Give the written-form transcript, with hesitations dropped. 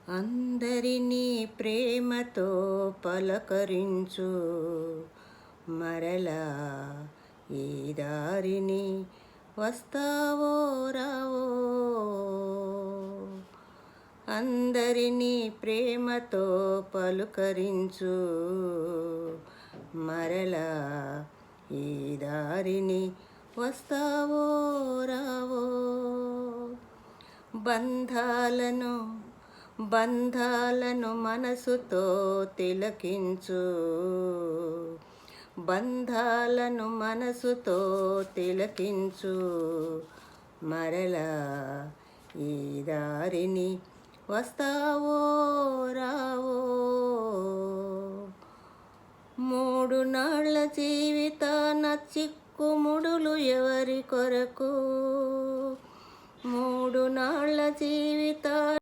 అందరినీ ప్రేమతో పలకరించు, మరలా ఈ దారిని వస్తావో రావో. అందరినీ ప్రేమతో పలుకరించు, మరలా ఈ దారిని వస్తావో రావో. బంధాలను మనసుతో తిలకించు, బంధాలను మనసుతో తిలకించు, మరలా ఈ దారిని వస్తావో రావో. 3 నాళ్ళ జీవితాన చిక్కుముడులు ఎవరి కొరకు, 3 నాళ్ళ జీవితా